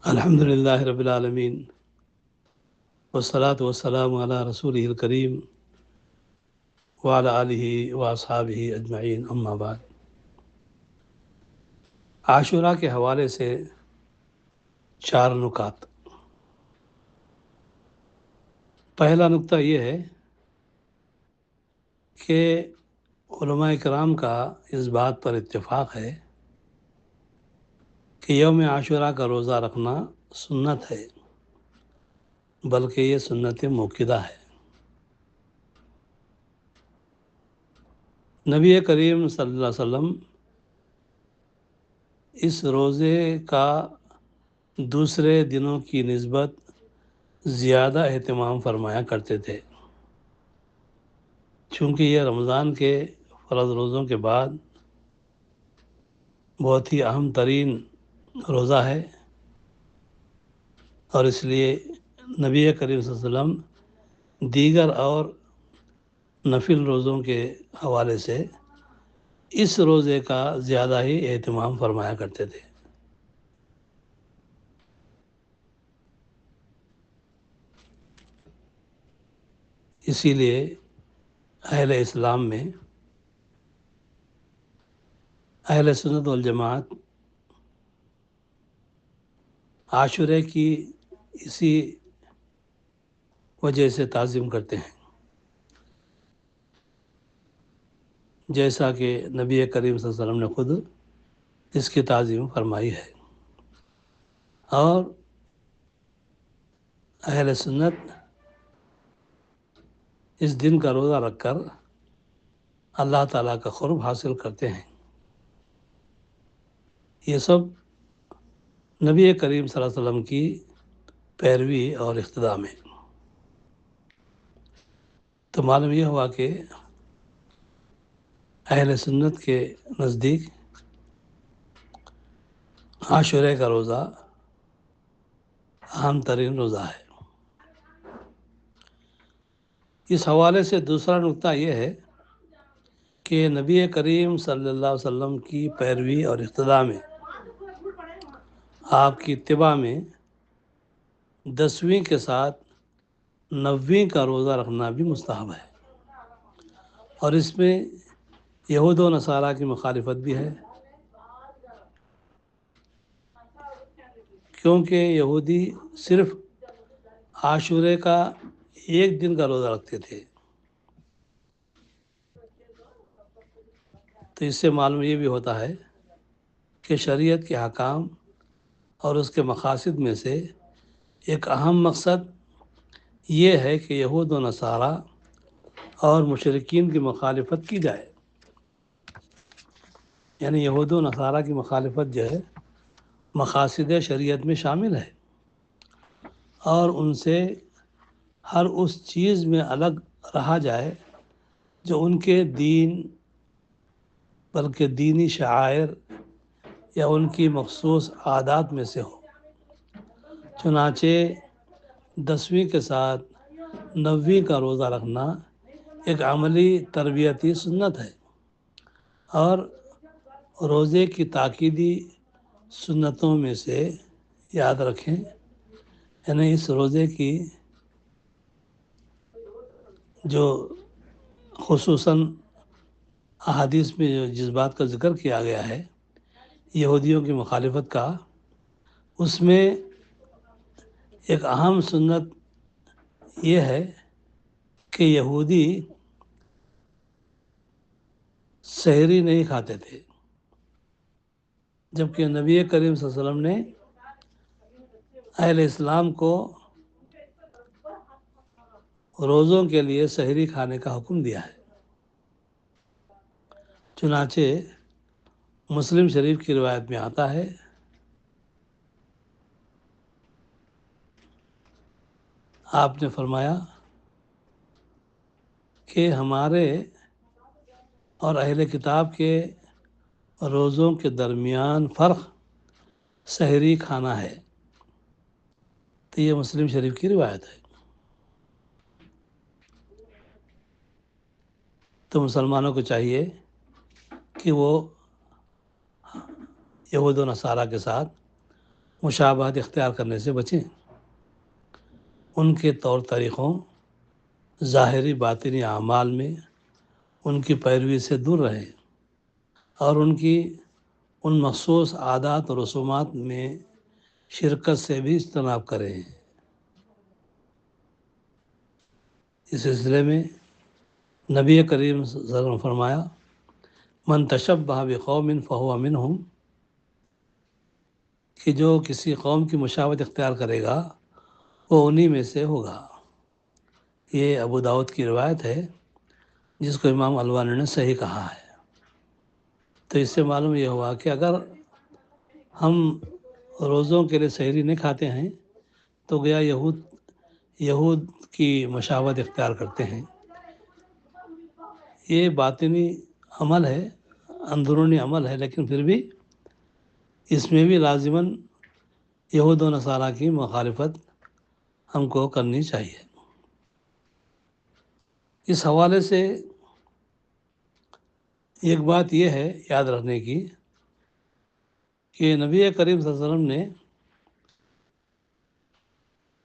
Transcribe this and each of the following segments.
الحمد للہ رب العالمین والصلاة والسلام علی رسولہ الکریم وعلی آلہ واصحابہ اجمعین، اما بعد۔ عاشوراء کے حوالے سے 4 نکات۔ پہلا نقطہ یہ ہے کہ علماء کرام کا اس بات پر اتفاق ہے کہ یوم عاشوراء کا روزہ رکھنا سنت ہے، بلکہ یہ سنت موقدہ ہے۔ نبی کریم صلی اللہ علیہ وسلم اس روزے کا دوسرے دنوں کی نسبت زیادہ اہتمام فرمایا کرتے تھے، چونکہ یہ رمضان کے فرض روزوں کے بعد بہت ہی اہم ترین روزہ ہے، اور اس لیے نبی کریم صلی اللہ علیہ وسلم دیگر اور نفل روزوں کے حوالے سے اس روزے کا زیادہ ہی اہتمام فرمایا کرتے تھے۔ اسی لیے اہل اسلام میں اہل سنت والجماعت عاشورے کی اسی وجہ سے تعظیم کرتے ہیں، جیسا کہ نبی کریم صلی اللہ علیہ وسلم نے خود اس کی تعظیم فرمائی ہے۔ اور اہل سنت اس دن کا روزہ رکھ کر اللہ تعالیٰ کا قرب حاصل کرتے ہیں۔ یہ سب نبی کریم صلی اللہ علیہ وسلم کی پیروی اور اقتداء میں۔ تو معلوم یہ ہوا کہ اہل سنت کے نزدیک عاشورے کا روزہ اہم ترین روزہ ہے۔ اس حوالے سے دوسرا نقطہ یہ ہے کہ نبی کریم صلی اللہ علیہ وسلم کی پیروی اور اقتداء میں، آپ کی اتباع میں 10ویں کے ساتھ 9ویں کا روزہ رکھنا بھی مستحب ہے، اور اس میں یہود و نصارہ کی مخالفت بھی ہے، کیونکہ یہودی صرف عاشورے کا ایک دن کا روزہ رکھتے تھے۔ تو اس سے معلوم یہ بھی ہوتا ہے کہ شریعت کے احکام اور اس کے مقاصد میں سے ایک اہم مقصد یہ ہے کہ یہود و نصارہ اور مشرکین کی مخالفت کی جائے، یعنی یہود و نصارہ کی مخالفت جو ہے مقاصد شریعت میں شامل ہے، اور ان سے ہر اس چیز میں الگ رہا جائے جو ان کے دین بلکہ دینی شعائر یا ان کی مخصوص عادات میں سے ہو۔ چنانچہ 10ویں کے ساتھ 9ویں کا روزہ رکھنا ایک عملی تربیتی سنت ہے، اور روزے کی تاکیدی سنتوں میں سے یاد رکھیں، یعنی اس روزے کی جو خصوصاً احادیث میں جس بات کا ذکر کیا گیا ہے یہودیوں کی مخالفت کا، اس میں ایک اہم سنت یہ ہے کہ یہودی سحری نہیں کھاتے تھے، جبکہ نبی کریم صلی اللہ علیہ وسلم نے اہل اسلام کو روزوں کے لیے سحری کھانے کا حکم دیا ہے۔ چنانچہ مسلم شریف کی روایت میں آتا ہے آپ نے فرمایا کہ ہمارے اور اہل کتاب کے روزوں کے درمیان فرق سحری کھانا ہے۔ تو یہ مسلم شریف کی روایت ہے۔ تو مسلمانوں کو چاہیے کہ وہ یہود و نصارہ کے ساتھ مشابہت اختیار کرنے سے بچیں، ان کے طور طریقوں، ظاہری باطنی اعمال میں ان کی پیروی سے دور رہیں، اور ان مخصوص عادات و رسومات میں شرکت سے بھی اجتناب کریں۔ اس سلسلے میں نبی کریم صلی اللہ علیہ وسلم نے فرمایا، من تشبہ بقوم فہو منہم، کہ جو کسی قوم کی مشابہت اختیار کرے گا وہ انہی میں سے ہوگا۔ یہ ابو داؤد کی روایت ہے، جس کو امام البانی نے صحیح کہا ہے۔ تو اس سے معلوم یہ ہوا کہ اگر ہم روزوں کے لیے سحری نہیں کھاتے ہیں تو گیا یہود کی مشابہت اختیار کرتے ہیں۔ یہ باطنی عمل ہے، اندرونی عمل ہے، لیکن پھر بھی اس میں بھی لازماً یہود و نصارہ کی مخالفت ہم کو کرنی چاہیے۔ اس حوالے سے ایک بات یہ ہے یاد رکھنے کی کہ نبی کریم صلی اللہ علیہ وسلم نے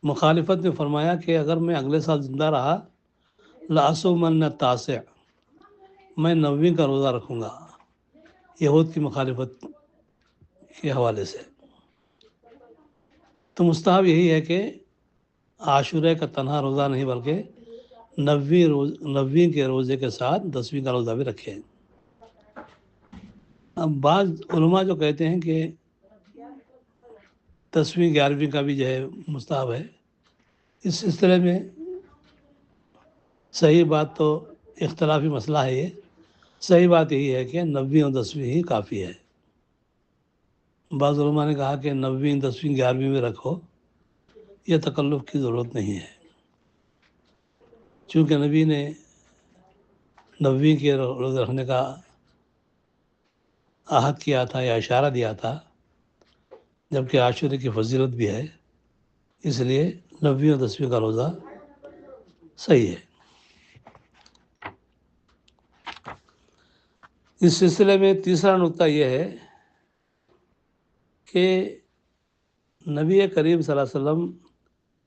مخالفت میں فرمایا کہ اگر میں اگلے سال زندہ رہا لأصومن التاسع، میں 9ویں کا روزہ رکھوں گا، یہود کی مخالفت کے حوالے سے۔ تو مستحب یہی ہے کہ عاشورہ کا تنہا روزہ نہیں بلکہ 9ویں کے روزے کے ساتھ 10ویں کا روزہ بھی رکھیں۔ اب بعض علماء جو کہتے ہیں کہ 10ویں 11ویں کا بھی جو ہے مستحب ہے، اس سلسلے میں صحیح بات تو اختلافی مسئلہ ہے۔ یہ صحیح بات یہی ہے کہ 9ویں اور 10ویں ہی کافی ہے۔ بعض علماء نے کہا کہ 9ویں 10ویں 11ویں میں رکھو، یہ تکلف کی ضرورت نہیں ہے، چونکہ نبی نے 9ویں کے روزے رکھنے کا عہد کیا تھا یا اشارہ دیا تھا، جبکہ عاشورے کی فضیلت بھی ہے، اس لیے 9ویں اور 10ویں کا روزہ صحیح ہے۔ اس سلسلے میں تیسرا نقطہ یہ ہے کہ نبی کریم صلی اللہ علیہ وسلم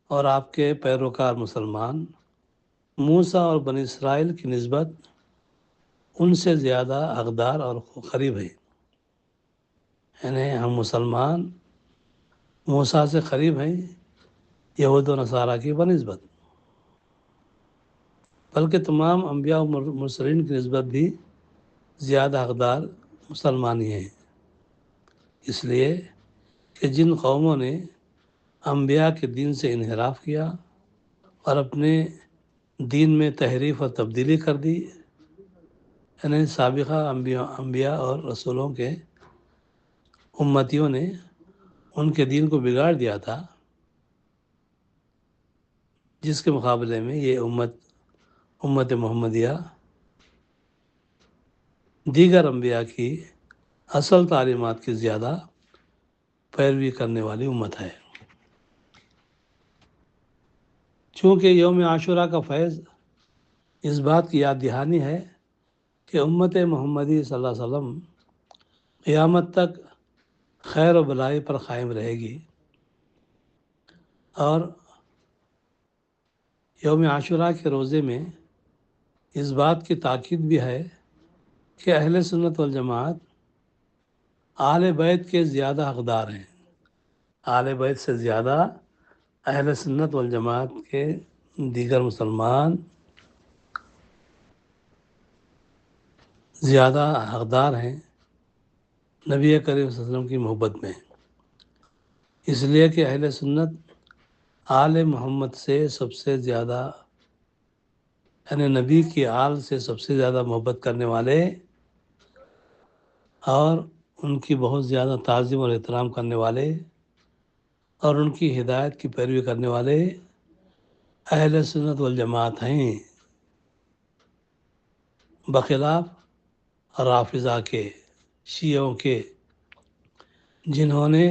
اور آپ کے پیروکار مسلمان موسیٰ اور بنی اسرائیل کی نسبت ان سے زیادہ حقدار اور قریب ہیں، یعنی ہم مسلمان موسیٰ سے قریب ہیں یہود و نصارہ کی بنسبت، بلکہ تمام انبیاء و مرسلین کی نسبت بھی زیادہ حقدار مسلمان ہی ہیں، اس لیے کہ جن قوموں نے انبیاء کے دین سے انحراف کیا اور اپنے دین میں تحریف اور تبدیلی کر دی، یعنی سابقہ انبیاء اور رسولوں کے امتیوں نے ان کے دین کو بگاڑ دیا تھا، جس کے مقابلے میں یہ امت محمدیہ دیگر انبیاء کی اصل تعلیمات کی زیادہ پیروی کرنے والی امت ہے۔ چونکہ یوم عاشورہ کا فیض اس بات کی یاد دہانی ہے کہ امت محمدی صلی اللہ علیہ وسلم قیامت تک خیر و بلائی پر قائم رہے گی، اور یوم عاشورہ کے روزے میں اس بات کی تاکید بھی ہے کہ اہل سنت والجماعت اہل بیت کے زیادہ حقدار ہیں، اہل بیت سے زیادہ اہل سنت والجماعت کے دیگر مسلمان زیادہ حقدار ہیں نبی کریم صلی اللہ علیہ وسلم کی محبت میں، اس لیے کہ اہل سنت آل محمد سے سب سے زیادہ، یعنی نبی کی آل سے سب سے زیادہ محبت کرنے والے اور ان کی بہت زیادہ تعظیم اور احترام کرنے والے اور ان کی ہدایت کی پیروی کرنے والے اہل سنت والجماعت ہیں، بخلاف رافضہ کے، شیعوں کے، جنہوں نے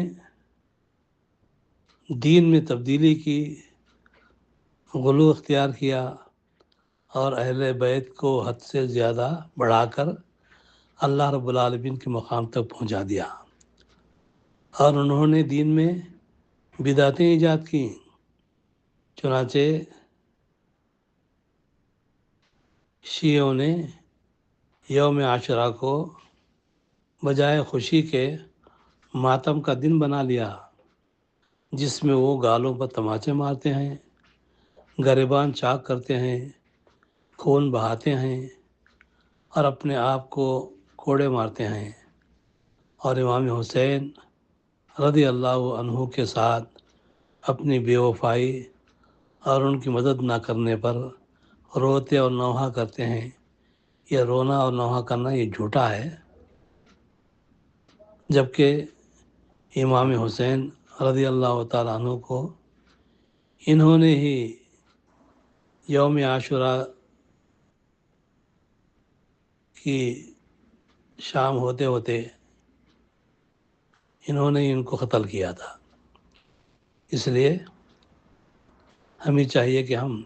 دین میں تبدیلی کی، غلو اختیار کیا اور اہل بیت کو حد سے زیادہ بڑھا کر اللہ رب العالمین کے مقام تک پہنچا دیا۔ اور انہوں نے دین میں بدعتیں ایجاد کی. چنانچہ شیعوں نے یوم عاشوراء کو بجائے خوشی کے ماتم کا دن بنا لیا، جس میں وہ گالوں پر تماچے مارتے ہیں، گریبان چاک کرتے ہیں، خون بہاتے ہیں اور اپنے آپ کو کوڑے مارتے ہیں، اور امام حسین رضی اللہ عنہ کے ساتھ اپنی بے وفائی اور ان کی مدد نہ کرنے پر روتے اور نوحہ کرتے ہیں. یہ رونا اور نوحہ کرنا یہ جھوٹا ہے، جبکہ امام حسین رضی اللہ تعالیٰ عنہ کو انہوں نے ہی یوم عاشوراء کی شام ہوتے ہوتے انہوں نے ان کو قتل کیا تھا. اس لیے ہمیں چاہیے کہ ہم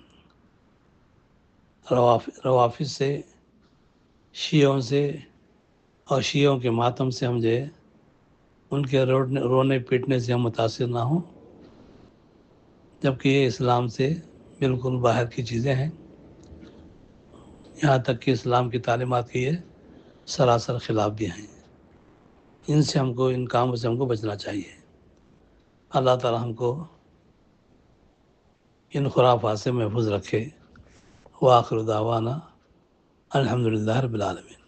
روافض سے، شیعوں سے اور شیعوں کے ماتم سے ہم جو ہے ان کے رونے پیٹنے سے ہم متاثر نہ ہوں، جبکہ یہ اسلام سے بالکل باہر کی چیزیں ہیں. یہاں تک کہ اسلام کی تعلیمات کی یہ سراسر خلاف بھی ہیں. ان سے ہم کو، ان کاموں سے ہم کو بچنا چاہیے. اللہ تعالی ہم کو ان خرافات سے محفوظ رکھے. وآخر دعوانا الحمدللہ رب العالمین.